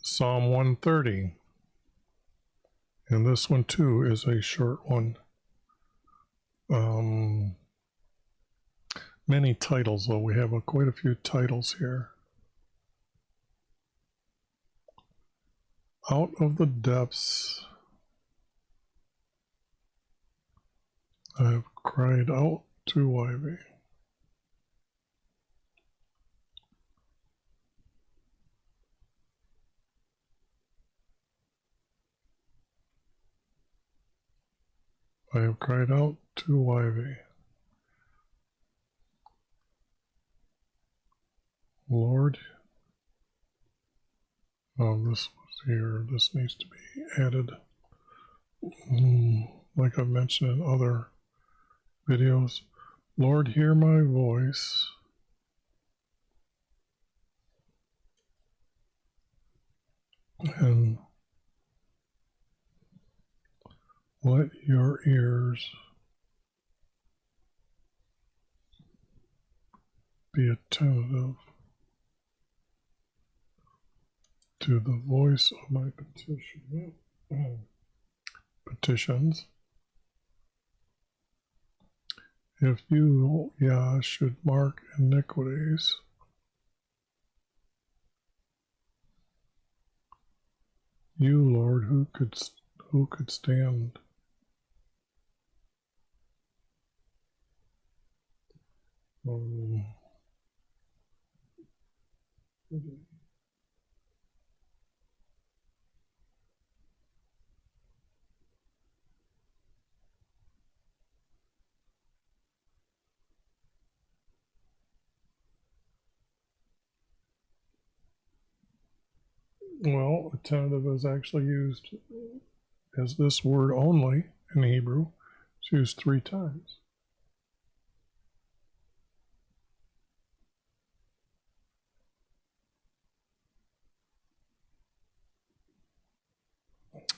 Psalm 130. And this one too is a short one. Many titles, though. We have quite a few titles here. Out of the depths I have cried out to YV. I have cried out to YV. Lord, this was here. This needs to be added. Like I've mentioned in other videos. Lord, hear my voice. And let your ears be attentive to the voice of my petitions. If you, Yah, should mark iniquities, you, Lord, who could stand? Well, attentive is actually used as this word only in Hebrew. It's used 3 times.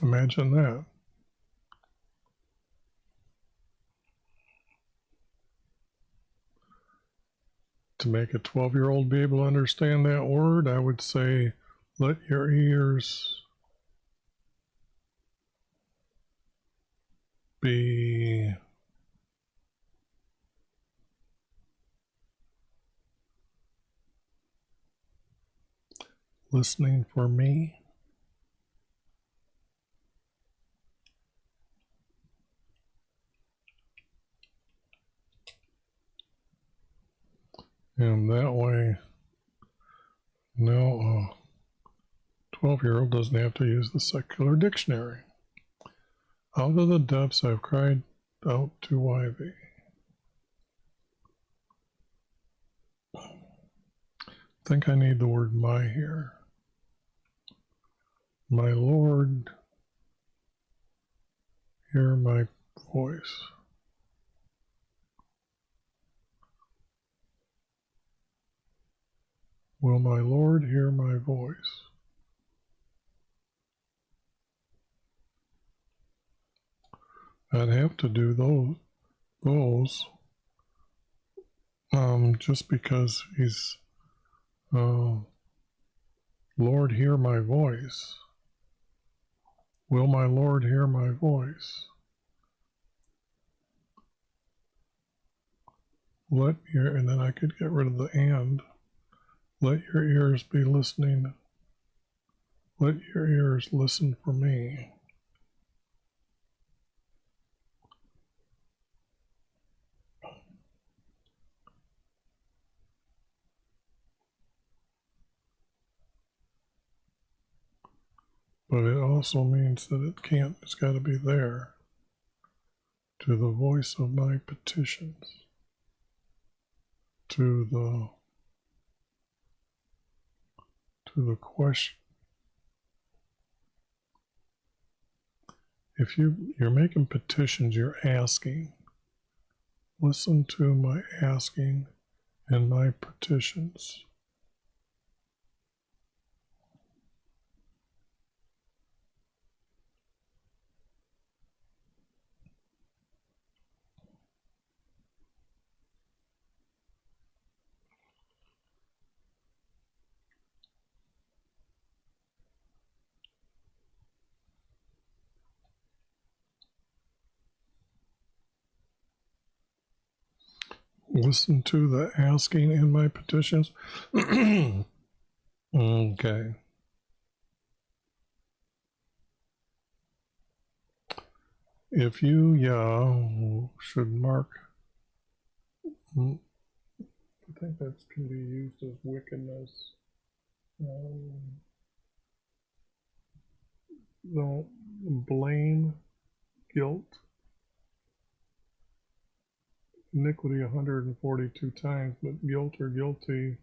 Imagine that. To make a 12-year-old be able to understand that word, I would say, let your ears be listening for me. And that way, now a 12-year-old doesn't have to use the secular dictionary. Out of the depths I've cried out to YV. I think I need the word my here. My Lord, hear my voice. Will my Lord hear my voice? I'd have to do those just because he's Lord, hear my voice. Will my Lord hear my voice? And then I could get rid of the and. Let your ears be listening. Let your ears listen for me. But it also means that it's got to be there. To the voice of my petitions. To the question. If you're making petitions, you're asking. Listen to my asking and my petitions. Listen to the asking in my petitions. Okay. If you, should mark. I think that can be used as wickedness. Don't blame, guilt, iniquity 142 times, but guilt or guilty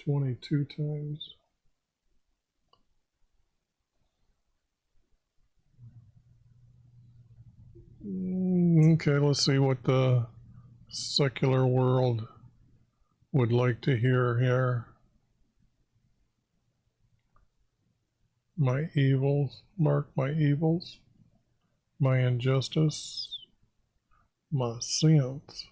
22 times. Okay, let's see what the secular world would like to hear here. My evils, mark my evils, my injustice, my sins.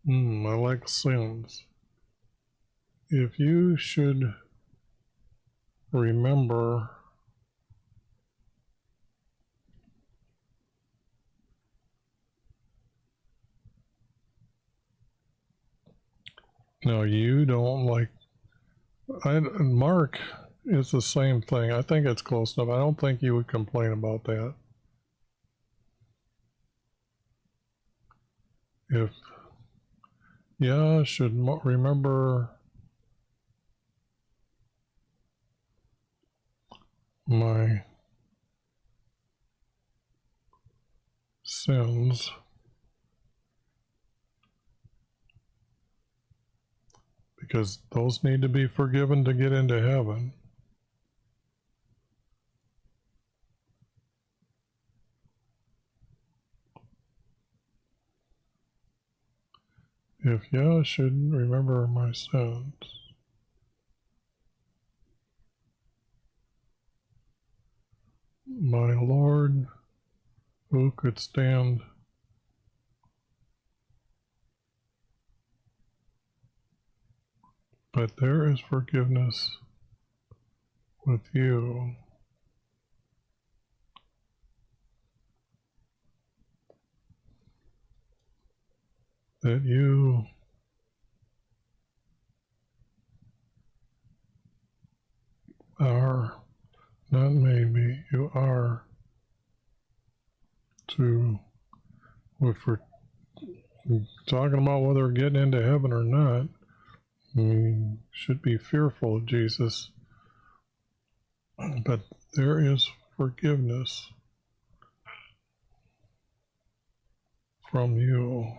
I like sins. If you should remember no, you don't like Mark is the same thing. I think it's close enough. I don't think you would complain about that. If should remember my sins, because those need to be forgiven to get into heaven. If should remember my sins, my Lord, who could stand but there is forgiveness with you. That you are, not maybe, you are to, if we're talking about whether we're getting into heaven or not, we should be fearful of Jesus. But there is forgiveness from you.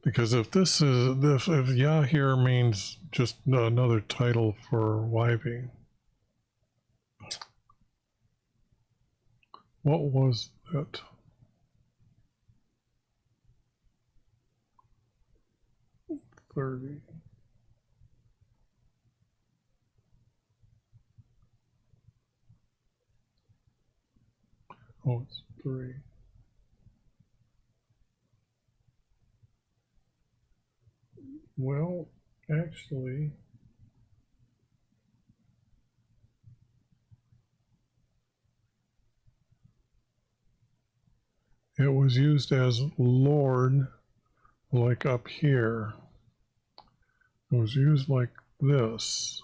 Because if this is, if Yah here means just another title for wiving, what was that? $30. Oh, it's 3. Well, actually, it was used as Lord, like up here. It was used like this.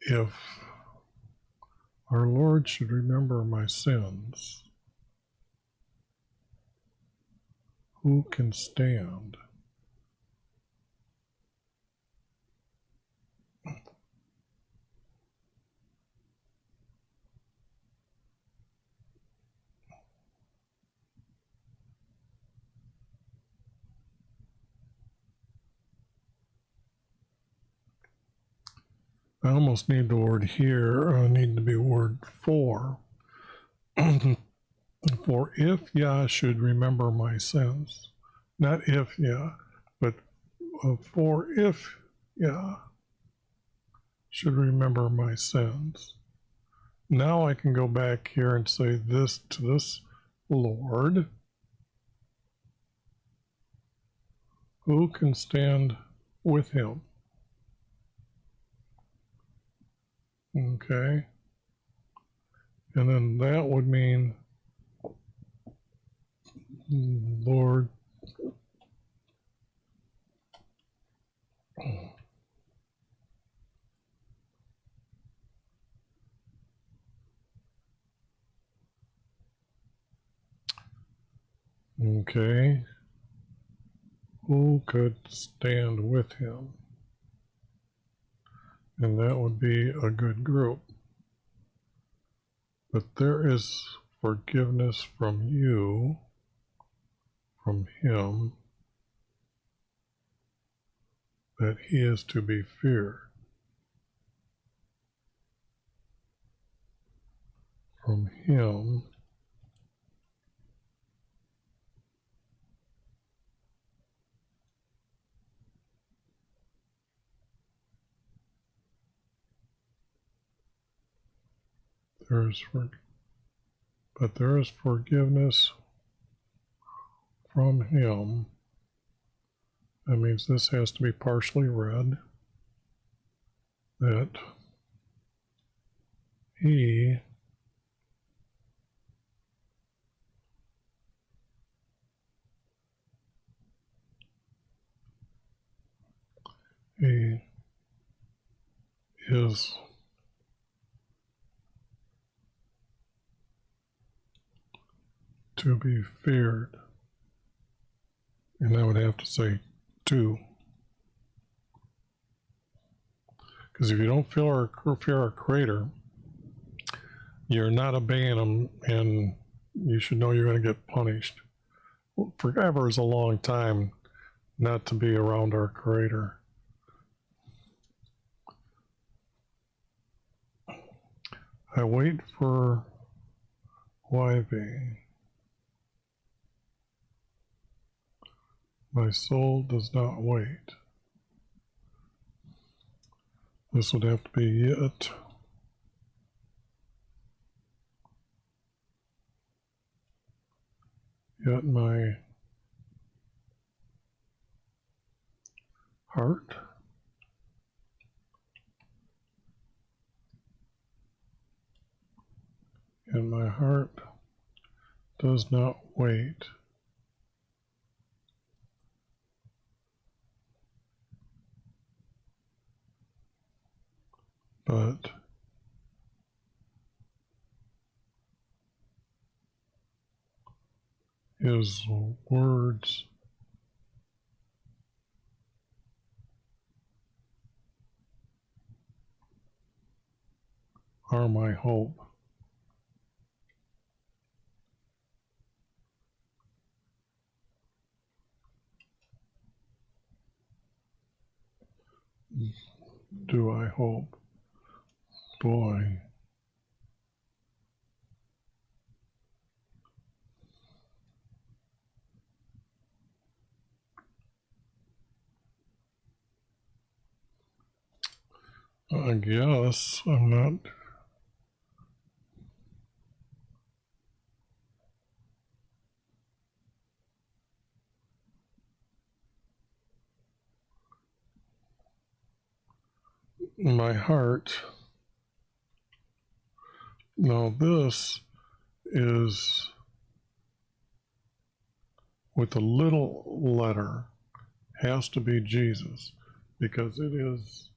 If our Lord should remember my sins, who can stand? I almost need the word here. I need to be word for. For if Yah should remember my sins. Not if Yah, but for if Yah. should remember my sins. Now I can go back here and say this to this Lord. Who can stand with him? Okay. And then that would mean, Lord, okay, who could stand with him? And that would be a good group. But there is forgiveness from you, from him, that he is to be feared. From him, but there is forgiveness from him. That means this has to be partially read. That he is to be feared. And I would have to say to. Because if you don't fear our Creator, you're not obeying him, and you should know you're going to get punished. Forever is a long time not to be around our Creator. I wait for YV. My soul does not wait. This would have to be yet. Yet my heart and my heart does not wait. But his words are my hope. Do I hope? Boy. I guess I'm not. My heart. Now this is with a little letter, has to be Jesus, because it is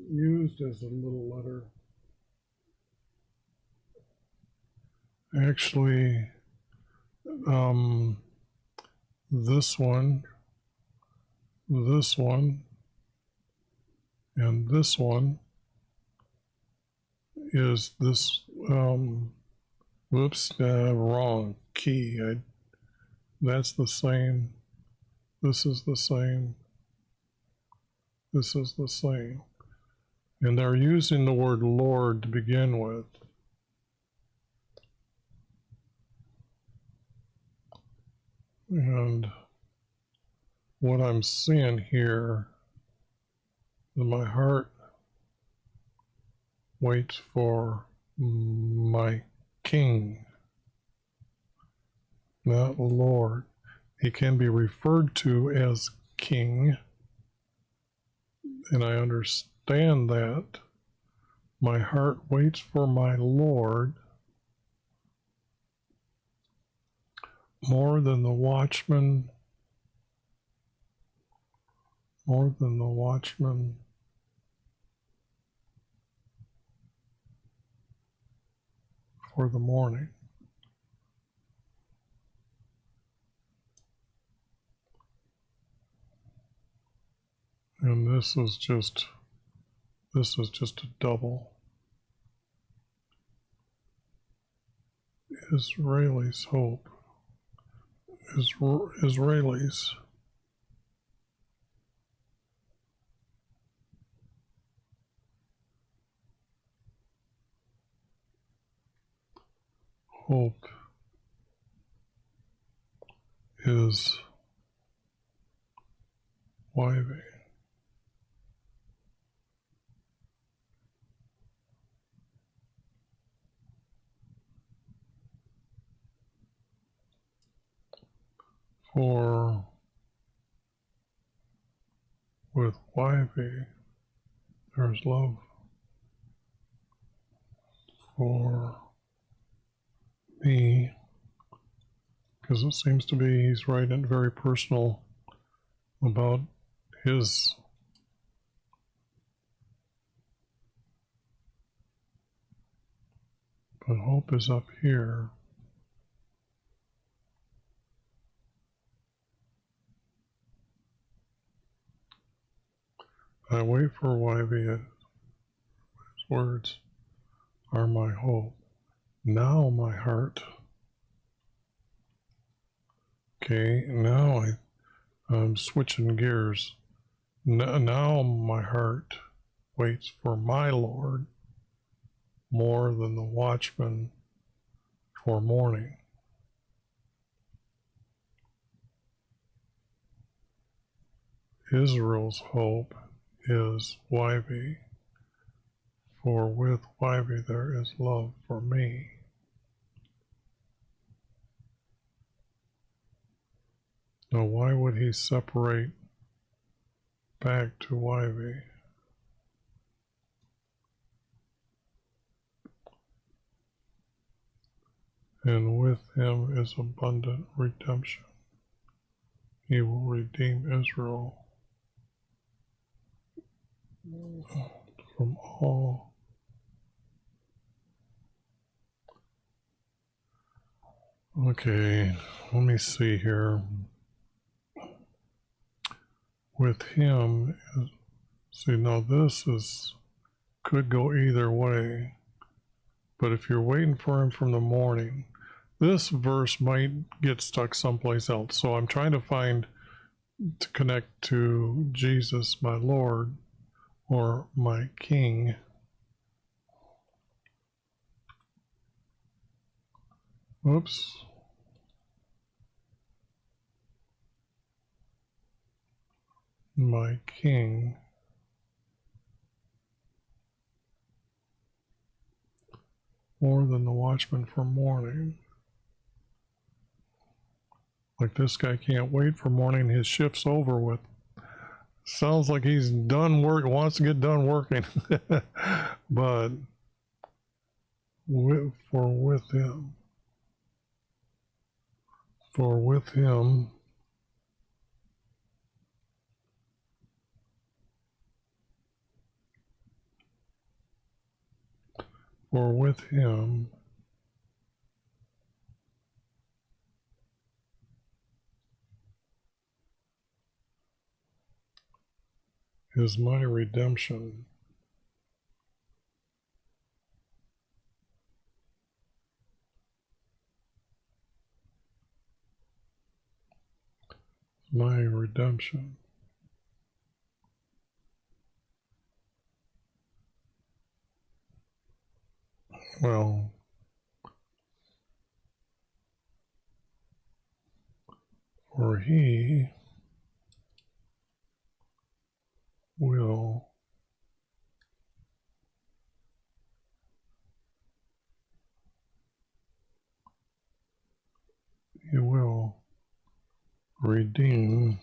used as a little letter. Actually, this one, and this one is this, wrong key. That's the same. This is the same. This is the same. And they're using the word Lord to begin with. And what I'm seeing here My heart waits for my King, not Lord. He can be referred to as King, and I understand that. My heart waits for my Lord more than the watchman, for the morning. And this is just a double. Israelis hope. Israelis. Hope is YV. For with YV, there's love for me, because it seems to be he's writing very personal about his but hope is up here. I wait for YV. His words are my hope. Now my heart. Okay, now I'm switching gears. Now my heart waits for my Lord more than the watchman for morning. Israel's hope is YV, for with YV there is love for me. Now why would he separate back to YV? And with him is abundant redemption. He will redeem Israel from all. Okay, let me see here. With him, see now this could go either way, but if you're waiting for him from the morning, this verse might get stuck someplace else. So I'm trying to connect to Jesus, my Lord, or my King. Oops. My King. More than the watchman for morning. Like this guy can't wait for morning, his shift's over with. Sounds like he's done work, wants to get done working. But with him, for with him is my redemption. My redemption. Well, for he will He will redeem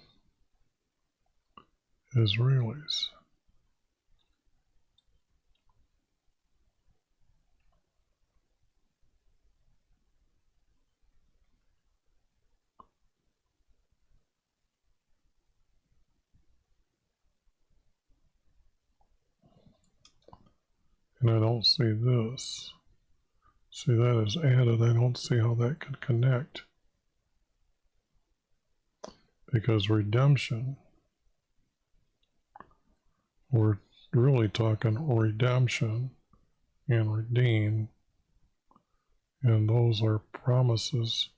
Israelis. And I don't see this. See, that is added. I don't see how that could connect. Because redemption, we're really talking redemption and redeem. And those are promises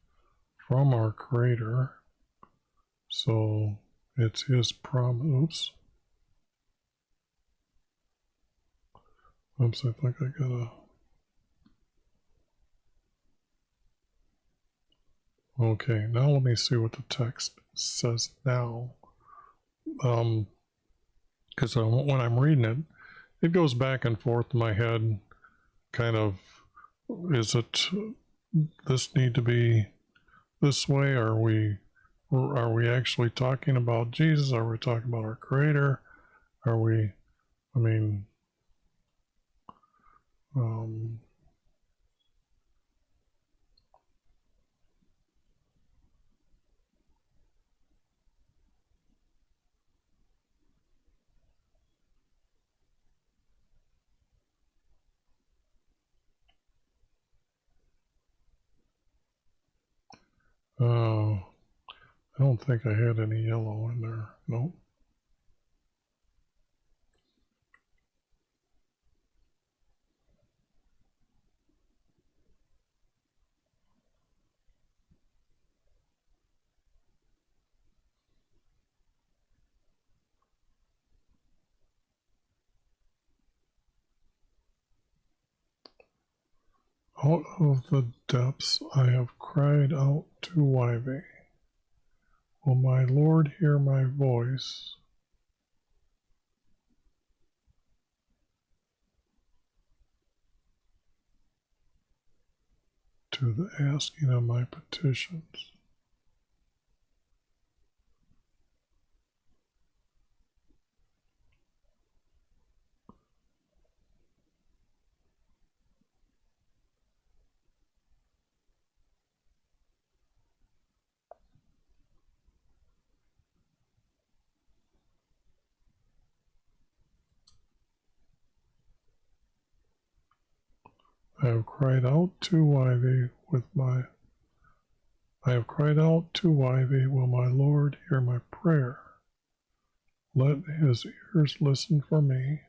from our Creator. So it's His promise. Oops, I think I gotta. Okay, now let me see what the text says now. Because when I'm reading it, it goes back and forth in my head, kind of, is it this need to be this way? Are we actually talking about Jesus? Are we talking about our Creator? Are we, I mean, I don't think I had any yellow in there. Nope. Out of the depths I have cried out to YHVH. Will my Lord hear my voice? To the asking of my petitions. I have cried out to YHVH I have cried out to YHVH, will my Lord hear my prayer? Let his ears listen for me.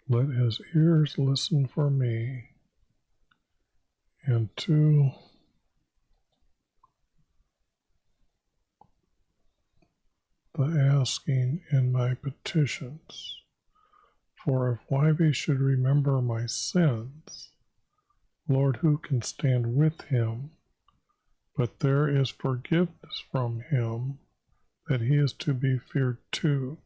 Let his ears listen for me. And to the asking in my petitions. For if YHVH should remember my sins, Lord, who can stand with him? But there is forgiveness from him, that he is to be feared too.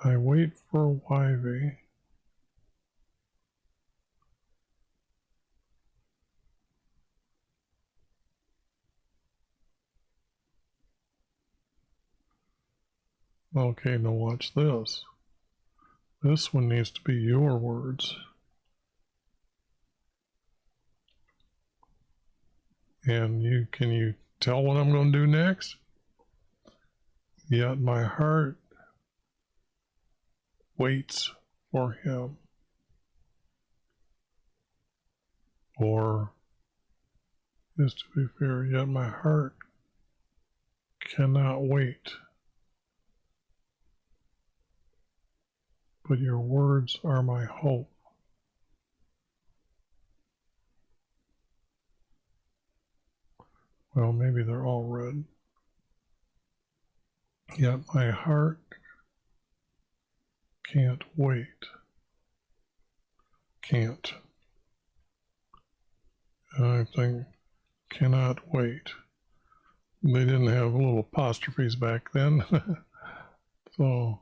I wait for YHVH. Okay, now watch this. This one needs to be your words. And can you tell what I'm going to do next? Yet my heart waits for him. Or is to be fair, yet my heart cannot wait. But your words are my hope. Well, maybe they're all red. Yet my heart can't wait. Can't. I think cannot wait. They didn't have little apostrophes back then. So,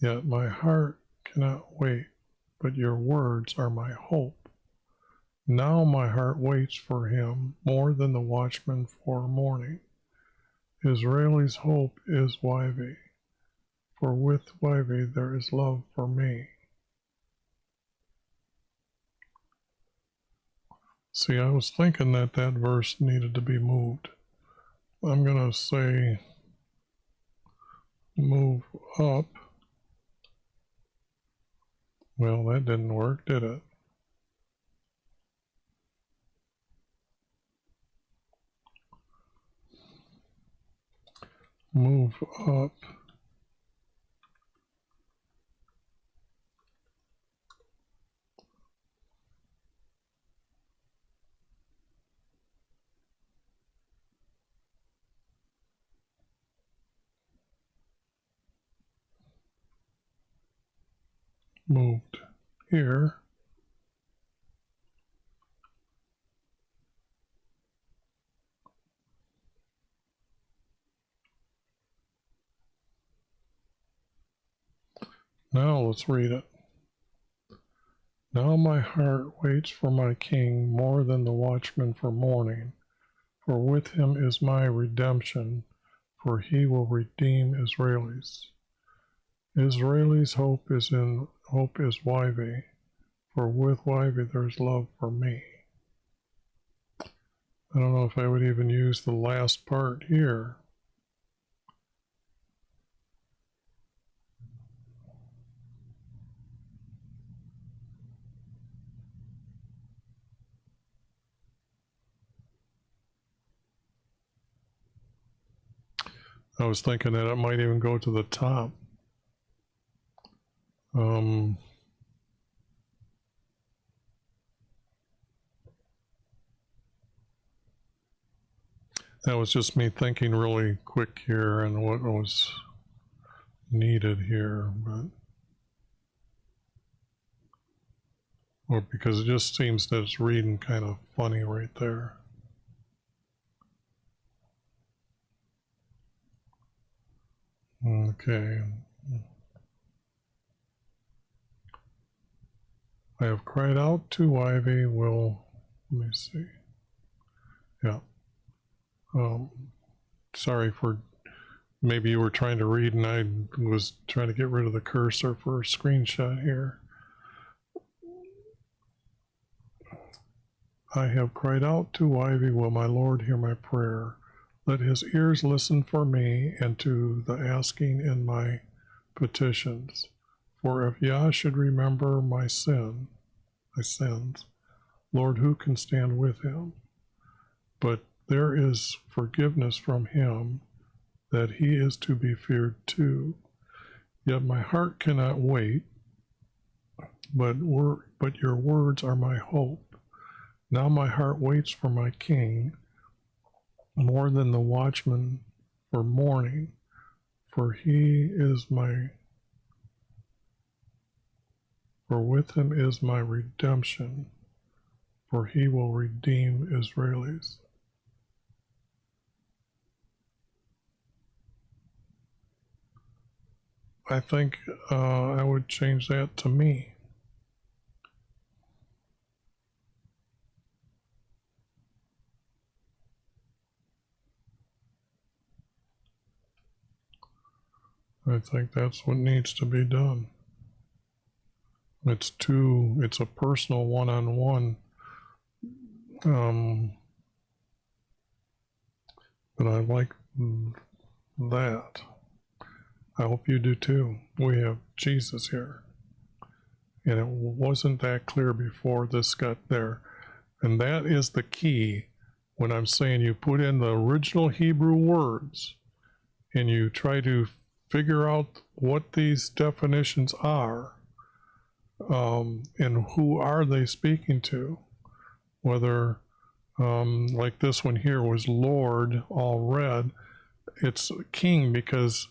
yet my heart cannot wait, but your words are my hope. Now my heart waits for him more than the watchman for morning. Israel's hope is YV, for with YV there is love for me. See, I was thinking that that verse needed to be moved. I'm going to say move up. Well, that didn't work, did it? Move up. Moved here. Now let's read it. Now my heart waits for my king more than the watchman for morning, for with him is my redemption, for he will redeem Israelis. Israelis' hope is YV, for with YV there's love for me. I don't know if I would even use the last part here. I was thinking that it might even go to the top. That was just me thinking really quick here and what was needed here, but or because it just seems that it's reading kind of funny right there. Okay. I have cried out to Ivy. Will, let me see. Yeah. Sorry for, maybe you were trying to read and I was trying to get rid of the cursor for a screenshot here. I have cried out to Ivy. Will my Lord hear my prayer? Let his ears listen for me and to the asking in my petitions. For if Yah should remember my sins, Lord, who can stand with him? But there is forgiveness from him, that he is to be feared too. Yet my heart cannot wait, but your words are my hope. Now my heart waits for my king, more than the watchman for morning, for with him is my redemption, for he will redeem Israelis. I think I would change that to me. I think that's what needs to be done. It's a personal one-on-one. But I like that. I hope you do too. We have Jesus here. And it wasn't that clear before this got there. And that is the key when I'm saying you put in the original Hebrew words and you try to figure out what these definitions are, and who are they speaking to. Whether, like this one here was Lord, all red, it's king because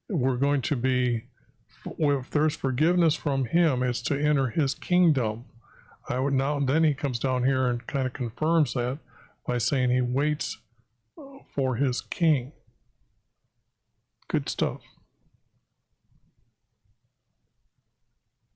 we're going to be, if there's forgiveness from him, it's to enter his kingdom. Then he comes down here and kind of confirms that by saying he waits for his king. Good stuff.